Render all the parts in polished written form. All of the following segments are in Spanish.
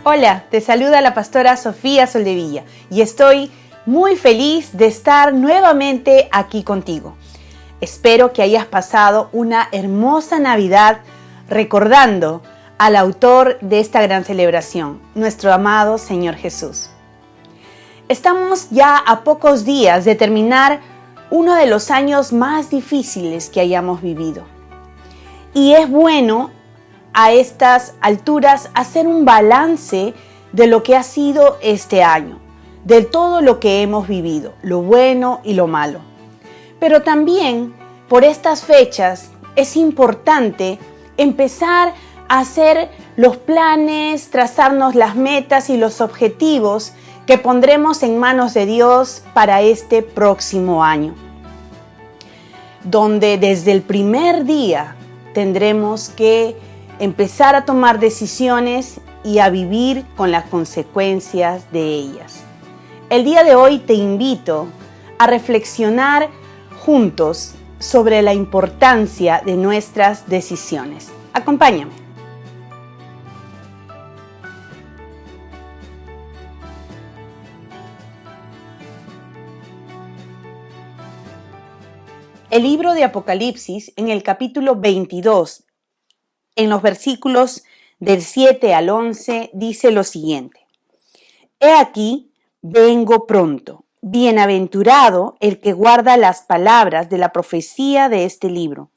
Hola, te saluda la pastora Sofía Soldevilla y estoy muy feliz de estar nuevamente aquí contigo. Espero que hayas pasado una hermosa Navidad recordando al autor de esta gran celebración, nuestro amado Señor Jesús. Estamos ya a pocos días de terminar uno de los años más difíciles que hayamos vivido. Y es bueno a estas alturas hacer un balance de lo que ha sido este año, de todo lo que hemos vivido, lo bueno y lo malo. Pero también por estas fechas es importante empezar a hacer los planes, trazarnos las metas y los objetivos que pondremos en manos de Dios para este próximo año, donde desde el primer día tendremos que empezar a tomar decisiones y a vivir con las consecuencias de ellas. El día de hoy te invito a reflexionar juntos sobre la importancia de nuestras decisiones. Acompáñame. El libro de Apocalipsis, en el capítulo 22, en los versículos del 7 al 11, dice lo siguiente: He aquí, vengo pronto. Bienaventurado el que guarda las palabras de la profecía de este libro.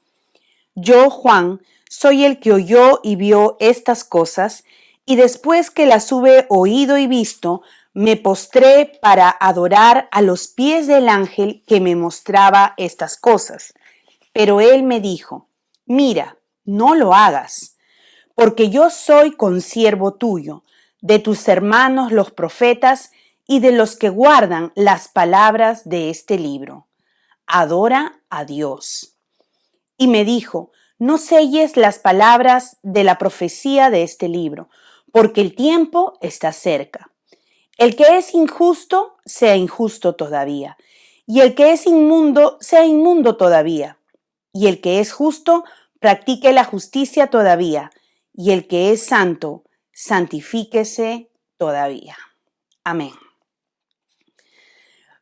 Yo, Juan, soy el que oyó y vio estas cosas, y después que las hube oído y visto, me postré para adorar a los pies del ángel que me mostraba estas cosas. Pero él me dijo: Mira, no lo hagas, porque yo soy consiervo tuyo, de tus hermanos los profetas y de los que guardan las palabras de este libro. Adora a Dios. Y me dijo: No selles las palabras de la profecía de este libro, porque el tiempo está cerca. El que es injusto, sea injusto todavía, y el que es inmundo, sea inmundo todavía, y el que es justo, practique la justicia todavía, y el que es santo, santifíquese todavía. Amén.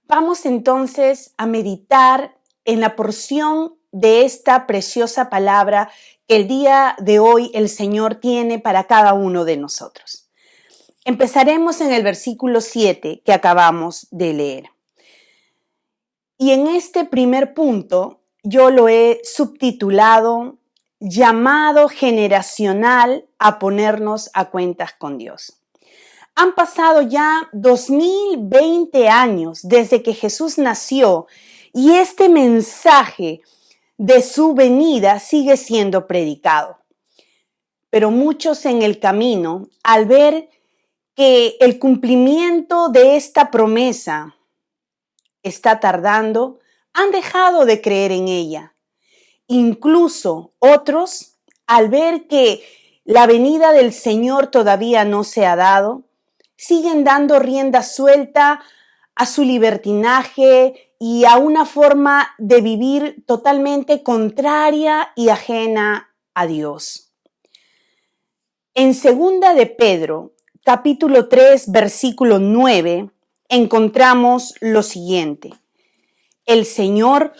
Vamos entonces a meditar en la porción de esta preciosa palabra que el día de hoy el Señor tiene para cada uno de nosotros. Empezaremos en el versículo 7 que acabamos de leer. Y en este primer punto yo lo he subtitulado llamado generacional a ponernos a cuentas con Dios. Han pasado ya 2020 años desde que Jesús nació y este mensaje de su venida sigue siendo predicado. Pero muchos en el camino, al ver que el cumplimiento de esta promesa está tardando, han dejado de creer en ella. Incluso otros, al ver que la venida del Señor todavía no se ha dado, siguen dando rienda suelta a su libertinaje y a una forma de vivir totalmente contraria y ajena a Dios. En 2 de Pedro, capítulo 3, versículo 9, encontramos lo siguiente: El Señor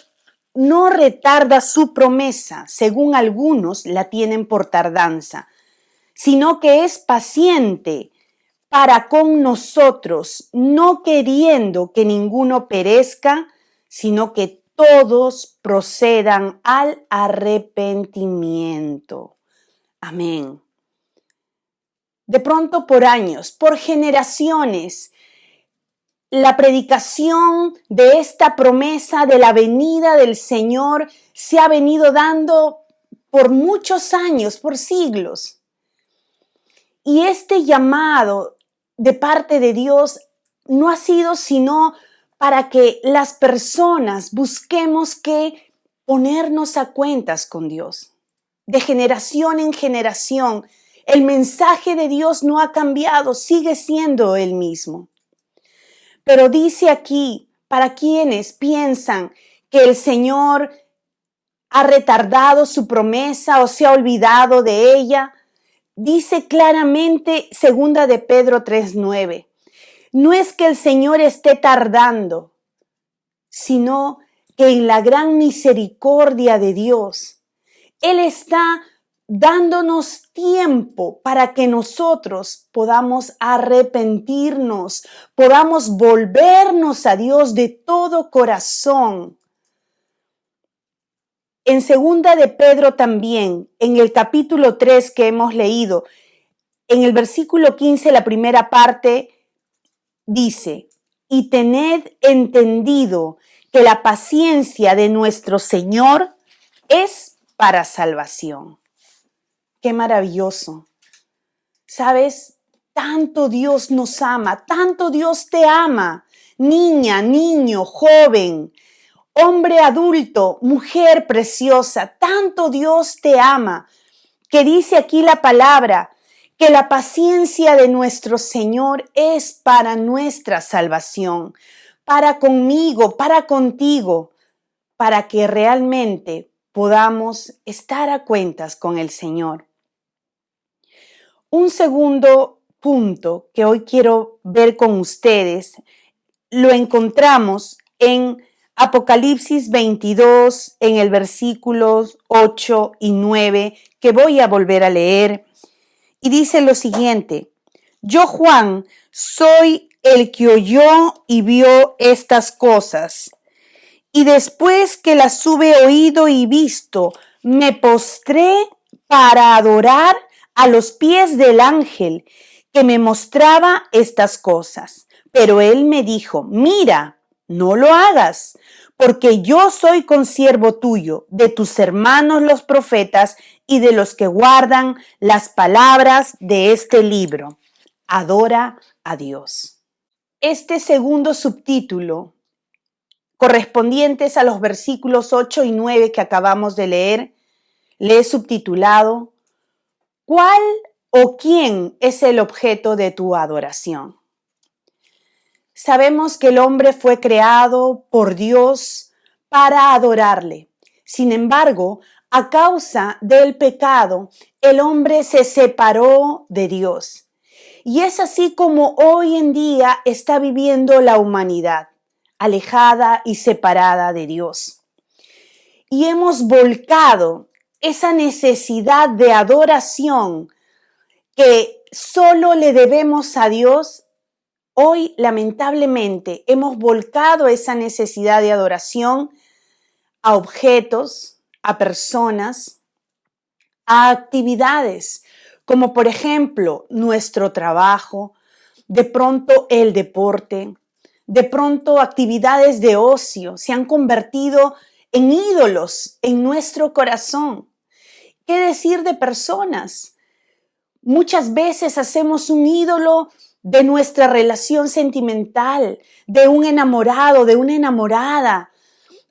no retarda su promesa, según algunos la tienen por tardanza, sino que es paciente para con nosotros, no queriendo que ninguno perezca, sino que todos procedan al arrepentimiento. Amén. De pronto, por años, por generaciones, la predicación de esta promesa de la venida del Señor se ha venido dando por muchos años, por siglos. Y este llamado de parte de Dios no ha sido sino para que las personas busquemos que ponernos a cuentas con Dios. De generación en generación, el mensaje de Dios no ha cambiado, sigue siendo el mismo. Pero dice aquí, para quienes piensan que el Señor ha retardado su promesa o se ha olvidado de ella, Dice claramente segunda de Pedro 3:9. No es que el Señor esté tardando, sino que en la gran misericordia de Dios, Él está dándonos tiempo para que nosotros podamos arrepentirnos, podamos volvernos a Dios de todo corazón. En segunda de Pedro también, en el capítulo 3 que hemos leído, en el versículo 15, la primera parte dice, y tened entendido que la paciencia de nuestro Señor es para salvación. Qué maravilloso. ¿Sabes? Tanto Dios nos ama, tanto Dios te ama, niña, niño, joven, hombre adulto, mujer preciosa, tanto Dios te ama, que dice aquí la palabra, que la paciencia de nuestro Señor es para nuestra salvación, para conmigo, para contigo, para que realmente podamos estar a cuentas con el Señor. Un segundo punto que hoy quiero ver con ustedes lo encontramos en Apocalipsis 22, en el versículos 8 y 9, que voy a volver a leer. Y dice lo siguiente, yo Juan soy el que oyó y vio estas cosas. Y después que las hube oído y visto, me postré para adorar a los pies del ángel que me mostraba estas cosas. Pero él me dijo, mira, no lo hagas, porque yo soy consiervo tuyo, de tus hermanos los profetas y de los que guardan las palabras de este libro. Adora a Dios. Este segundo subtítulo, correspondientes a los versículos 8 y 9 que acabamos de leer, le he subtitulado, ¿cuál o quién es el objeto de tu adoración? Sabemos que el hombre fue creado por Dios para adorarle. Sin embargo, a causa del pecado, el hombre se separó de Dios. Y es así como hoy en día está viviendo la humanidad, alejada y separada de Dios. Y hemos volcado esa necesidad de adoración que solo le debemos a Dios. Hoy, lamentablemente, hemos volcado esa necesidad de adoración a objetos, a personas, a actividades, como por ejemplo nuestro trabajo, de pronto el deporte, de pronto actividades de ocio se han convertido en ídolos en nuestro corazón. ¿Qué decir de personas? Muchas veces hacemos un ídolo de nuestra relación sentimental, de un enamorado, de una enamorada,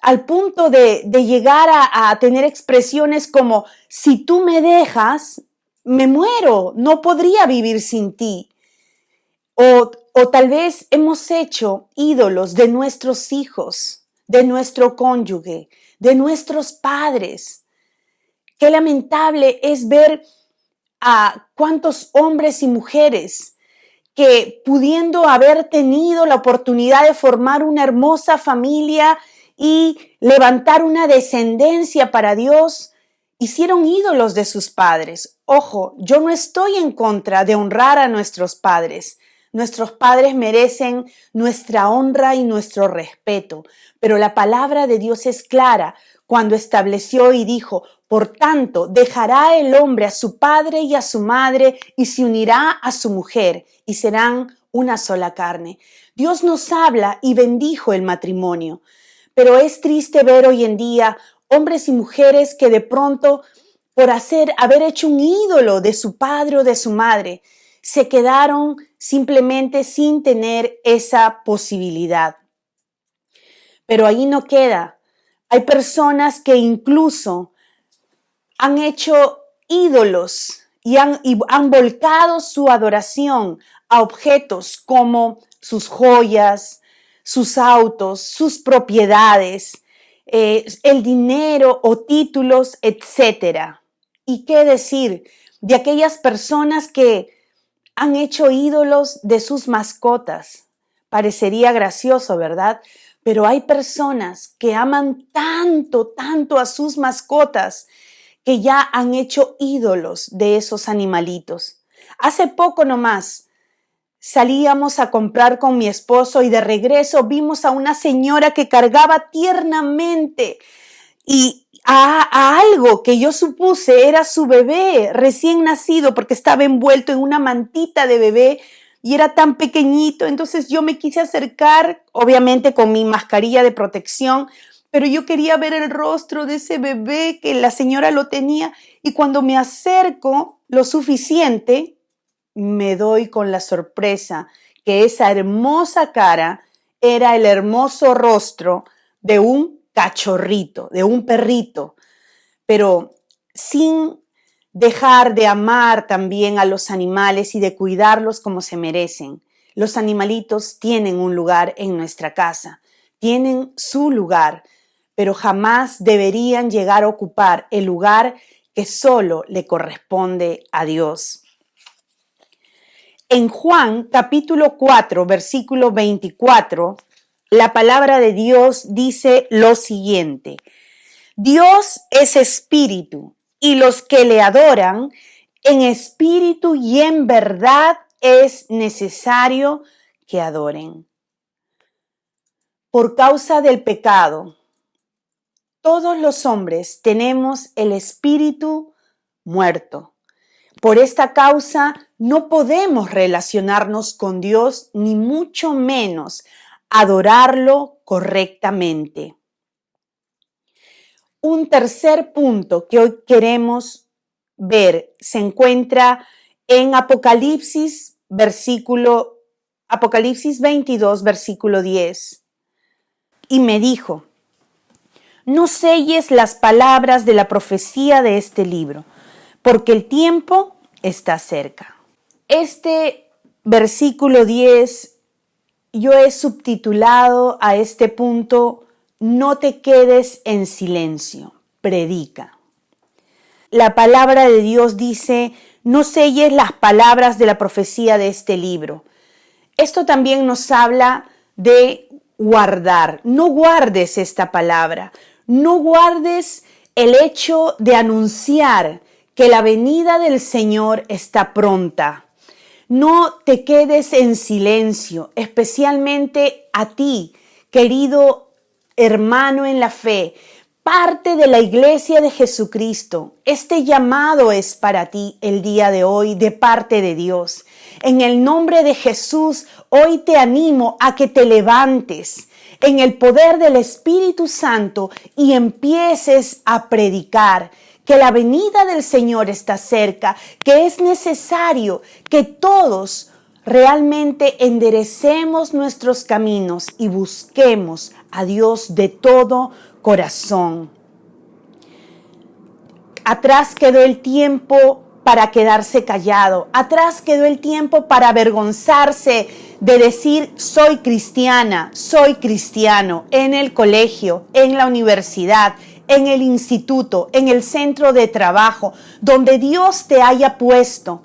al punto de llegar a tener expresiones como, si tú me dejas, me muero, no podría vivir sin ti. O tal vez hemos hecho ídolos de nuestros hijos, de nuestro cónyuge, de nuestros padres. Qué lamentable es ver a cuántos hombres y mujeres que pudiendo haber tenido la oportunidad de formar una hermosa familia y levantar una descendencia para Dios, hicieron ídolos de sus padres. Ojo, yo no estoy en contra de honrar a nuestros padres. Nuestros padres merecen nuestra honra y nuestro respeto, pero la palabra de Dios es clara cuando estableció y dijo, por tanto, dejará el hombre a su padre y a su madre y se unirá a su mujer y serán una sola carne. Dios nos habla y bendijo el matrimonio, pero es triste ver hoy en día hombres y mujeres que de pronto, por haber hecho un ídolo de su padre o de su madre, se quedaron simplemente sin tener esa posibilidad. Pero ahí no queda. Hay personas que incluso han hecho ídolos y han volcado su adoración a objetos como sus joyas, sus autos, sus propiedades, el dinero o títulos, etc. ¿Y qué decir de aquellas personas que han hecho ídolos de sus mascotas. Parecería gracioso, ¿verdad? Pero hay personas que aman tanto, tanto a sus mascotas que ya han hecho ídolos de esos animalitos. Hace poco nomás salíamos a comprar con mi esposo y de regreso vimos a una señora que cargaba tiernamente y a algo que yo supuse era su bebé recién nacido porque estaba envuelto en una mantita de bebé y era tan pequeñito. Entonces yo me quise acercar, obviamente con mi mascarilla de protección, pero yo quería ver el rostro de ese bebé que la señora lo tenía y cuando me acerco lo suficiente, me doy con la sorpresa que esa hermosa cara era el hermoso rostro de un cachorrito, de un perrito, pero sin dejar de amar también a los animales y de cuidarlos como se merecen. Los animalitos tienen un lugar en nuestra casa, tienen su lugar, pero jamás deberían llegar a ocupar el lugar que solo le corresponde a Dios. En Juan capítulo 4, versículo 24, la palabra de Dios dice lo siguiente: Dios es espíritu y los que le adoran en espíritu y en verdad es necesario que adoren. Por causa del pecado, todos los hombres tenemos el espíritu muerto. Por esta causa no podemos relacionarnos con Dios, ni mucho menos adorarlo correctamente. Un tercer punto que hoy queremos ver se encuentra en Apocalipsis 22, versículo 10. Y me dijo: no selles las palabras de la profecía de este libro, porque el tiempo está cerca. Este versículo 10, yo he subtitulado a este punto: no te quedes en silencio, predica. La palabra de Dios dice: no selles las palabras de la profecía de este libro. Esto también nos habla de guardar. No guardes esta palabra, no guardes el hecho de anunciar que la venida del Señor está pronta. No te quedes en silencio, especialmente a ti, querido hermano en la fe, parte de la iglesia de Jesucristo. Este llamado es para ti el día de hoy de parte de Dios. En el nombre de Jesús, hoy te animo a que te levantes en el poder del Espíritu Santo y empieces a predicar que la venida del Señor está cerca, que es necesario que todos realmente enderecemos nuestros caminos y busquemos a Dios de todo corazón. Atrás quedó el tiempo para quedarse callado. Atrás quedó el tiempo para avergonzarse de decir soy cristiana, soy cristiano en el colegio, en la universidad, en el instituto, en el centro de trabajo, donde Dios te haya puesto.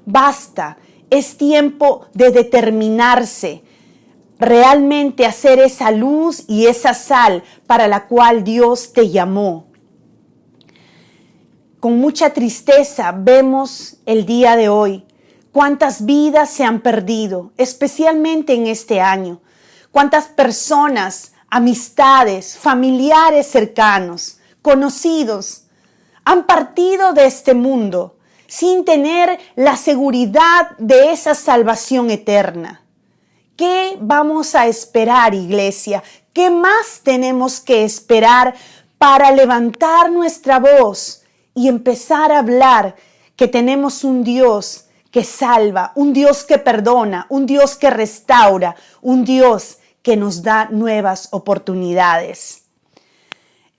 Basta, es tiempo de determinarse, realmente hacer esa luz y esa sal para la cual Dios te llamó. Con mucha tristeza vemos el día de hoy cuántas vidas se han perdido, especialmente en este año. Cuántas personas, amistades, familiares cercanos, conocidos, han partido de este mundo sin tener la seguridad de esa salvación eterna. ¿Qué vamos a esperar, iglesia? ¿Qué más tenemos que esperar para levantar nuestra voz y empezar a hablar que tenemos un Dios que salva, un Dios que perdona, un Dios que restaura, un Dios que nos da nuevas oportunidades?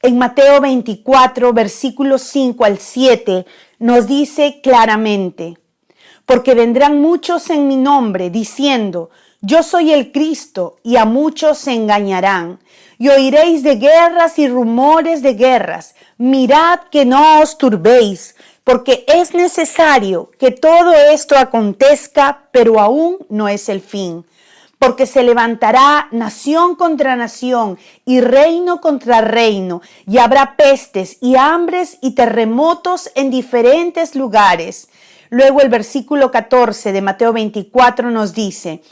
En Mateo 24, versículos 5 al 7, nos dice claramente: porque vendrán muchos en mi nombre diciendo, yo soy el Cristo, y a muchos se engañarán. Y oiréis de guerras y rumores de guerras. Mirad que no os turbéis, porque es necesario que todo esto acontezca, pero aún no es el fin. Porque se levantará nación contra nación y reino contra reino, y habrá pestes y hambres y terremotos en diferentes lugares. Luego el versículo 14 de Mateo 24 nos dice: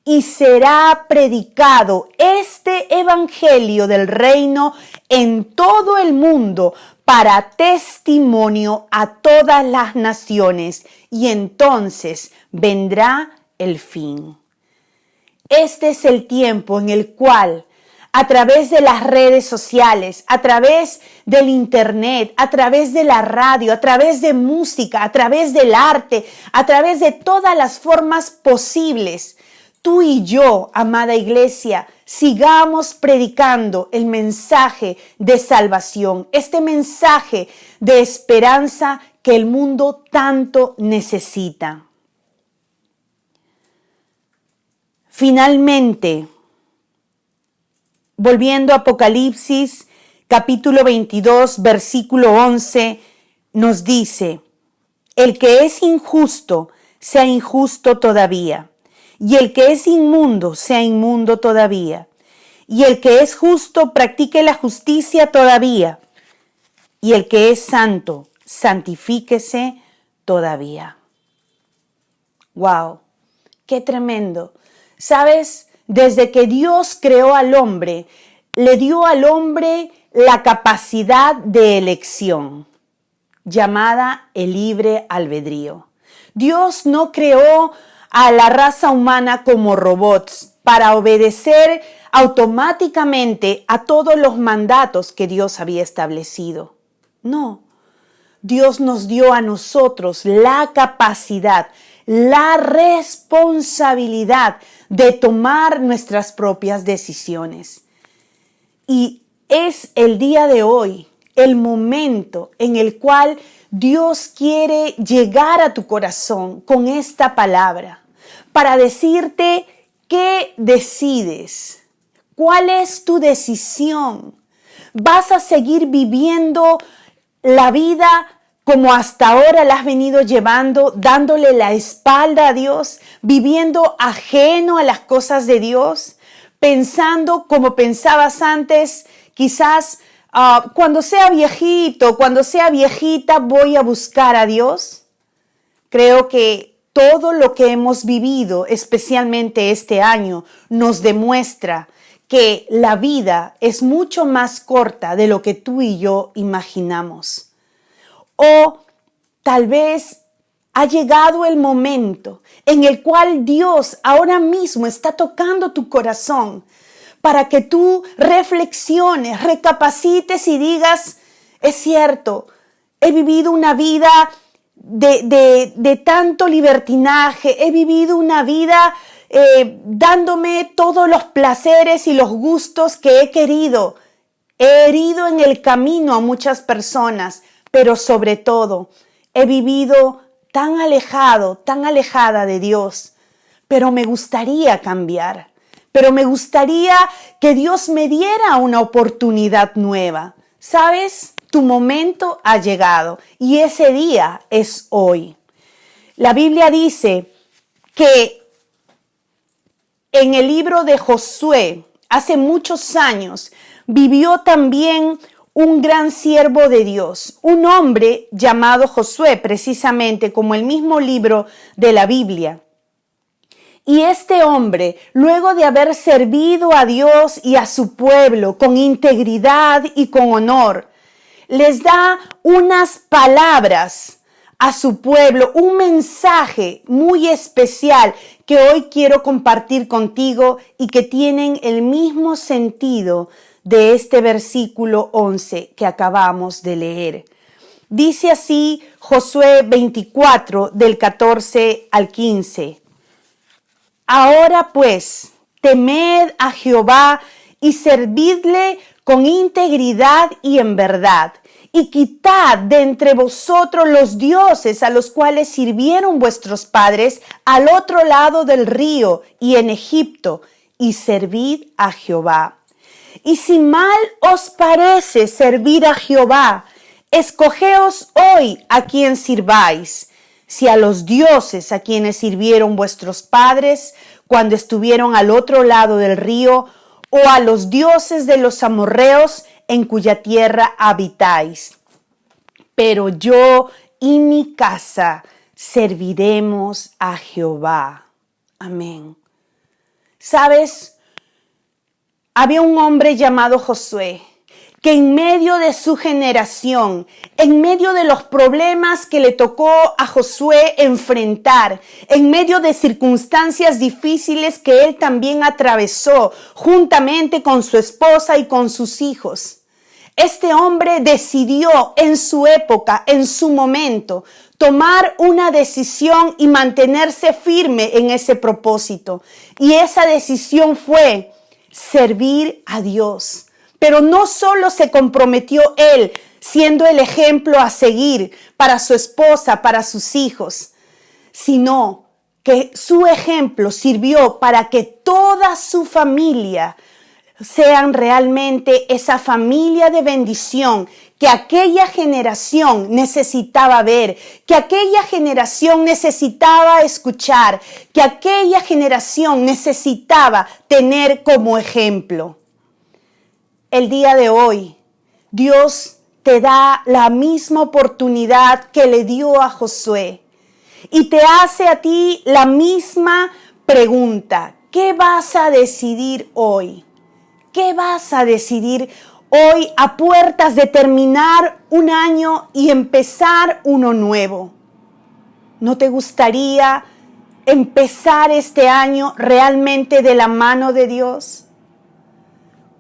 y será predicado este evangelio del reino en todo el mundo para testimonio a todas las naciones, y entonces vendrá el fin. Este es el tiempo en el cual, a través de las redes sociales, a través del internet, a través de la radio, a través de música, a través del arte, a través de todas las formas posibles, tú y yo, amada iglesia, sigamos predicando el mensaje de salvación, este mensaje de esperanza que el mundo tanto necesita. Finalmente, volviendo a Apocalipsis, capítulo 22, versículo 11, nos dice: el que es injusto, sea injusto todavía. Y el que es inmundo, sea inmundo todavía. Y el que es justo, practique la justicia todavía. Y el que es santo, santifíquese todavía. ¡Wow! ¡Qué tremendo! ¿Sabes? Desde que Dios creó al hombre, le dio al hombre la capacidad de elección, llamada el libre albedrío. Dios no creó a la raza humana como robots para obedecer automáticamente a todos los mandatos que Dios había establecido. No, Dios nos dio a nosotros la capacidad, la responsabilidad de tomar nuestras propias decisiones. Y es el día de hoy el momento en el cual Dios quiere llegar a tu corazón con esta palabra para decirte qué decides, cuál es tu decisión. ¿Vas a seguir viviendo la vida como hasta ahora la has venido llevando, dándole la espalda a Dios, viviendo ajeno a las cosas de Dios, pensando como pensabas antes, quizás cuando sea viejito, cuando sea viejita voy a buscar a Dios? Creo que todo lo que hemos vivido, especialmente este año, nos demuestra que la vida es mucho más corta de lo que tú y yo imaginamos. O tal vez ha llegado el momento en el cual Dios ahora mismo está tocando tu corazón para que tú reflexiones, recapacites y digas: es cierto, he vivido una vida de tanto libertinaje, he vivido una vida dándome todos los placeres y los gustos que he querido. He herido en el camino a muchas personas, pero sobre todo he vivido tan alejado, tan alejada de Dios. Pero me gustaría cambiar, pero me gustaría que Dios me diera una oportunidad nueva. ¿Sabes? Tu momento ha llegado y ese día es hoy. La Biblia dice que en el libro de Josué, hace muchos años, vivió también un gran siervo de Dios, un hombre llamado Josué, precisamente como el mismo libro de la Biblia. Y este hombre, luego de haber servido a Dios y a su pueblo con integridad y con honor, les da unas palabras a su pueblo, un mensaje muy especial que hoy quiero compartir contigo y que tienen el mismo sentido de este versículo 11 que acabamos de leer. Dice así Josué 24 del 14 al 15. Ahora pues, temed a Jehová y servidle con integridad y en verdad, y quitad de entre vosotros los dioses a los cuales sirvieron vuestros padres al otro lado del río y en Egipto, y servid a Jehová. Y si mal os parece servir a Jehová, Escogeos hoy a quién sirváis, si a los dioses a quienes sirvieron vuestros padres cuando estuvieron al otro lado del río, o a los dioses de los amorreos en cuya tierra habitáis. Pero yo y mi casa serviremos a Jehová. Amén. ¿Sabes? Había un hombre llamado Josué, que en medio de su generación, en medio de los problemas que le tocó a Josué enfrentar, en medio de circunstancias difíciles que él también atravesó, juntamente con su esposa y con sus hijos, este hombre decidió en su época, en su momento, tomar una decisión y mantenerse firme en ese propósito. Y esa decisión fue servir a Dios. Pero no solo se comprometió él, siendo el ejemplo a seguir para su esposa, para sus hijos, sino que su ejemplo sirvió para que toda su familia sean realmente esa familia de bendición que aquella generación necesitaba ver, que aquella generación necesitaba escuchar, que aquella generación necesitaba tener como ejemplo. El día de hoy, Dios te da la misma oportunidad que le dio a Josué y te hace a ti la misma pregunta. ¿Qué vas a decidir hoy? ¿Qué vas a decidir hoy a puertas de terminar un año y empezar uno nuevo? ¿No te gustaría empezar este año realmente de la mano de Dios?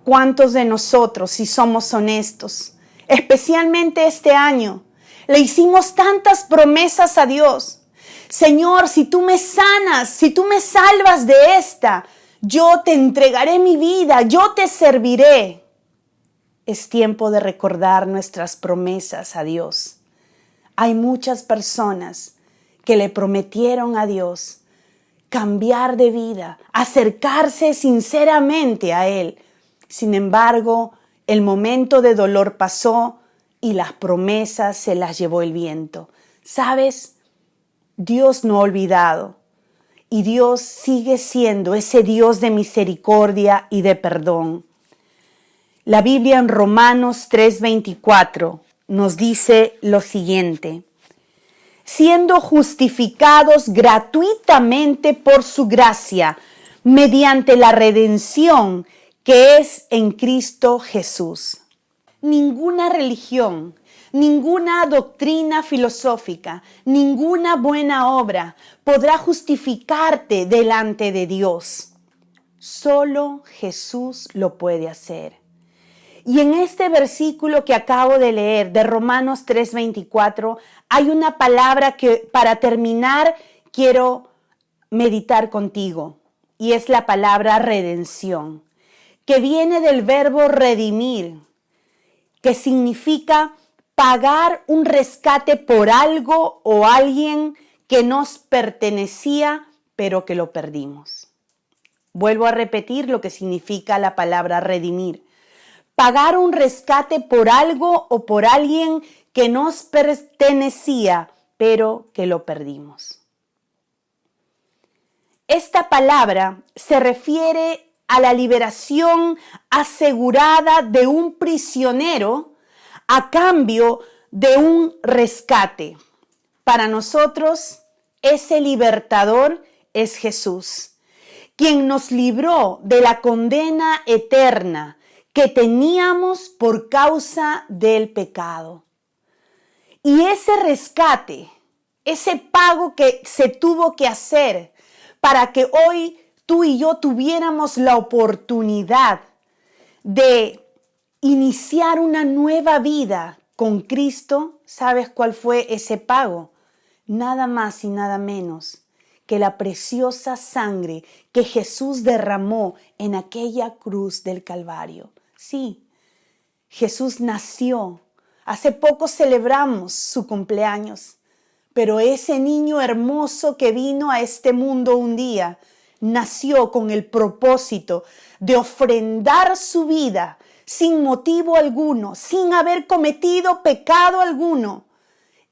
¿Cuántos de nosotros, si somos honestos, especialmente este año, le hicimos tantas promesas a Dios? Señor, si tú me sanas, si tú me salvas de esta, yo te entregaré mi vida, yo te serviré. Es tiempo de recordar nuestras promesas a Dios. Hay muchas personas que le prometieron a Dios cambiar de vida, acercarse sinceramente a Él. Sin embargo, el momento de dolor pasó y las promesas se las llevó el viento. ¿Sabes? Dios no ha olvidado y Dios sigue siendo ese Dios de misericordia y de perdón. La Biblia en Romanos 3:24 nos dice lo siguiente: siendo justificados gratuitamente por su gracia, mediante la redención que es en Cristo Jesús. Ninguna religión, ninguna doctrina filosófica, ninguna buena obra podrá justificarte delante de Dios. Solo Jesús lo puede hacer. Y en este versículo que acabo de leer de Romanos 3:24 hay una palabra que para terminar quiero meditar contigo y es la palabra redención, que viene del verbo redimir, que significa pagar un rescate por algo o alguien que nos pertenecía, pero que lo perdimos. Vuelvo a repetir lo que significa la palabra redimir. Pagar un rescate por algo o por alguien que nos pertenecía, pero que lo perdimos. Esta palabra se refiere a la liberación asegurada de un prisionero a cambio de un rescate. Para nosotros, ese libertador es Jesús, quien nos libró de la condena eterna que teníamos por causa del pecado. Y ese rescate, ese pago que se tuvo que hacer para que hoy tú y yo tuviéramos la oportunidad de iniciar una nueva vida con Cristo, ¿sabes cuál fue ese pago? Nada más y nada menos que la preciosa sangre que Jesús derramó en aquella cruz del Calvario. Sí, Jesús nació. Hace poco celebramos su cumpleaños, pero ese niño hermoso que vino a este mundo un día nació con el propósito de ofrendar su vida sin motivo alguno, sin haber cometido pecado alguno.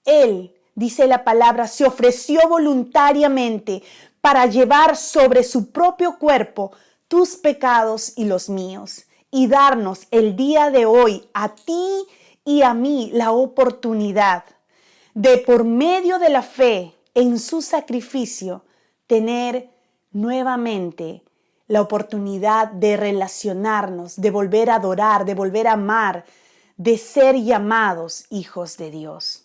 Él, dice la palabra, se ofreció voluntariamente para llevar sobre su propio cuerpo tus pecados y los míos y darnos el día de hoy a ti y a mí la oportunidad de, por medio de la fe en su sacrificio, tener nuevamente la oportunidad de relacionarnos, de volver a adorar, de volver a amar, de ser llamados hijos de Dios.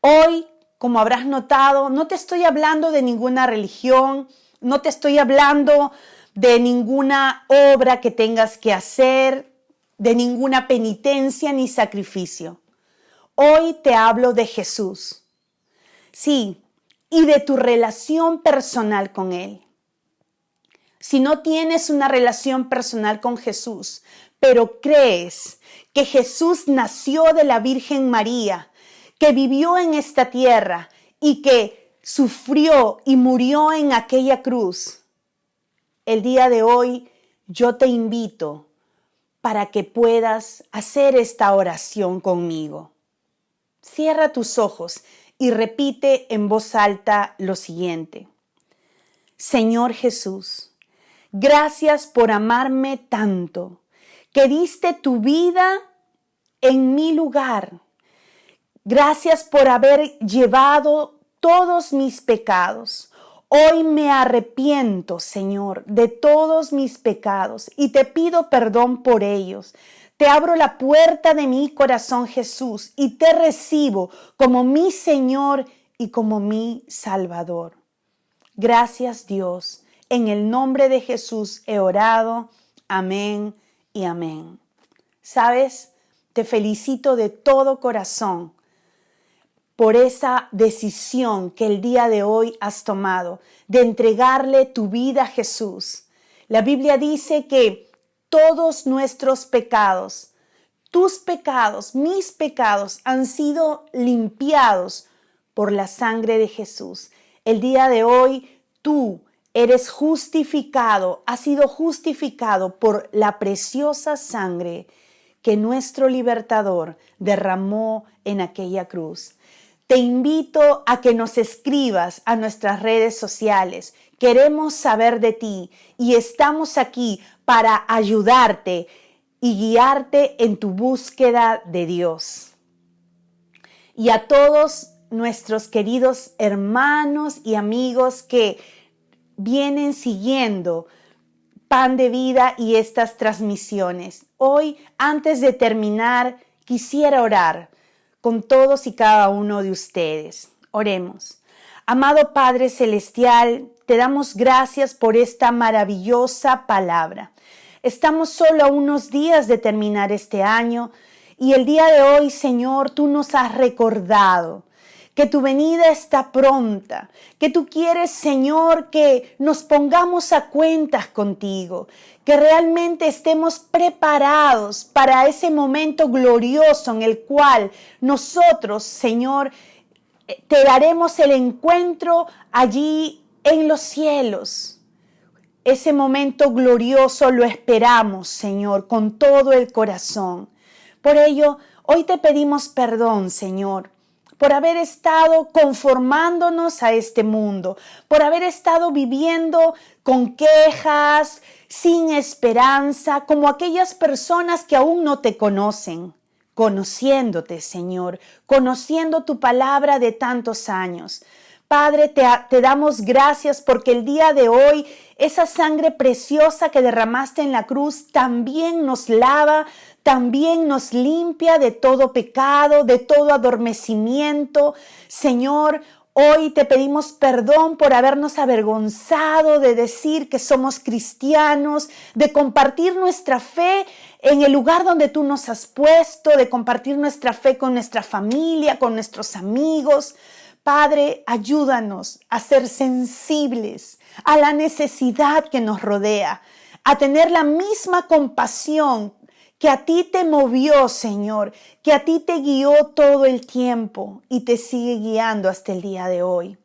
Hoy, como habrás notado, no te estoy hablando de ninguna religión, no te estoy hablando de ninguna obra que tengas que hacer, de ninguna penitencia ni sacrificio. Hoy te hablo de Jesús. Sí, y de tu relación personal con Él. Si no tienes una relación personal con Jesús, pero crees que Jesús nació de la Virgen María, que vivió en esta tierra y que sufrió y murió en aquella cruz, el día de hoy yo te invito para que puedas hacer esta oración conmigo. Cierra tus ojos y repite en voz alta lo siguiente. Señor Jesús, gracias por amarme tanto, que diste tu vida en mi lugar. Gracias por haber llevado todos mis pecados. Hoy me arrepiento, Señor, de todos mis pecados y te pido perdón por ellos. Te abro la puerta de mi corazón, Jesús, y te recibo como mi Señor y como mi Salvador. Gracias, Dios. En el nombre de Jesús he orado. Amén y amén. ¿Sabes? Te felicito de todo corazón por esa decisión que el día de hoy has tomado de entregarle tu vida a Jesús. La Biblia dice que todos nuestros pecados, tus pecados, mis pecados han sido limpiados por la sangre de Jesús. El día de hoy tú eres justificado, has sido justificado por la preciosa sangre que nuestro libertador derramó en aquella cruz. Te invito a que nos escribas a nuestras redes sociales. Queremos saber de ti y estamos aquí para ayudarte y guiarte en tu búsqueda de Dios. Y a todos nuestros queridos hermanos y amigos que vienen siguiendo Pan de Vida y estas transmisiones. Hoy, antes de terminar, quisiera orar con todos y cada uno de ustedes. Oremos. Amado Padre Celestial, te damos gracias por esta maravillosa palabra. Estamos solo a unos días de terminar este año y el día de hoy, Señor, tú nos has recordado que tu venida está pronta, que tú quieres, Señor, que nos pongamos a cuentas contigo, que realmente estemos preparados para ese momento glorioso en el cual nosotros, Señor, te daremos el encuentro allí en los cielos. Ese momento glorioso lo esperamos, Señor, con todo el corazón. Por ello, hoy te pedimos perdón, Señor, por haber estado conformándonos a este mundo, por haber estado viviendo con quejas, sin esperanza, como aquellas personas que aún no te conocen, conociéndote, Señor, conociendo tu palabra de tantos años. Padre, te damos gracias porque el día de hoy esa sangre preciosa que derramaste en la cruz también nos lava, también nos limpia de todo pecado, de todo adormecimiento. Señor, hoy te pedimos perdón por habernos avergonzado de decir que somos cristianos, de compartir nuestra fe en el lugar donde tú nos has puesto, de compartir nuestra fe con nuestra familia, con nuestros amigos. Padre, ayúdanos a ser sensibles a la necesidad que nos rodea, a tener la misma compasión que a ti te movió, Señor, que a ti te guió todo el tiempo y te sigue guiando hasta el día de hoy.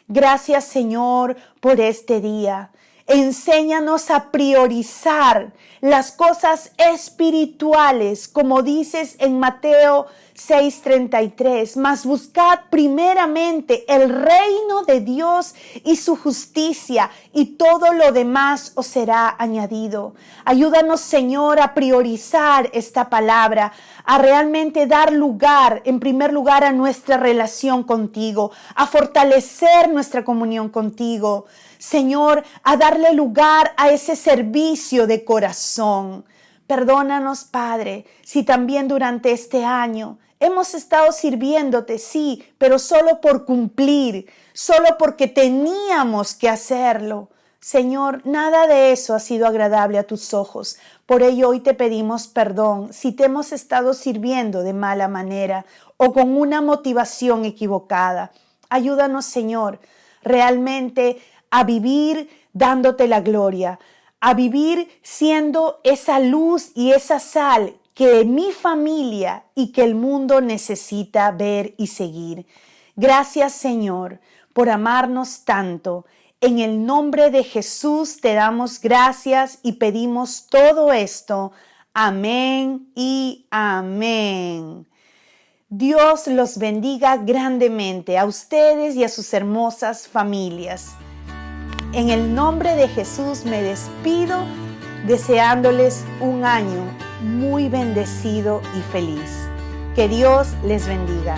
Gracias, Señor, por este día. Enséñanos a priorizar las cosas espirituales, como dices en Mateo 6:33, mas buscad primeramente el reino de Dios y su justicia, y todo lo demás os será añadido. Ayúdanos, Señor, a priorizar esta palabra, a realmente dar lugar, en primer lugar, a nuestra relación contigo, a fortalecer nuestra comunión contigo. Señor, a darle lugar a ese servicio de corazón. Perdónanos, Padre, si también durante este año hemos estado sirviéndote, sí, pero solo por cumplir, solo porque teníamos que hacerlo. Señor, nada de eso ha sido agradable a tus ojos. Por ello hoy te pedimos perdón si te hemos estado sirviendo de mala manera o con una motivación equivocada. Ayúdanos, Señor, realmente a vivir dándote la gloria, a vivir siendo esa luz y esa sal que mi familia y que el mundo necesita ver y seguir. Gracias, Señor, por amarnos tanto. En el nombre de Jesús te damos gracias y pedimos todo esto. Amén y amén. Dios los bendiga grandemente a ustedes y a sus hermosas familias. En el nombre de Jesús me despido deseándoles un año muy bendecido y feliz. Que Dios les bendiga.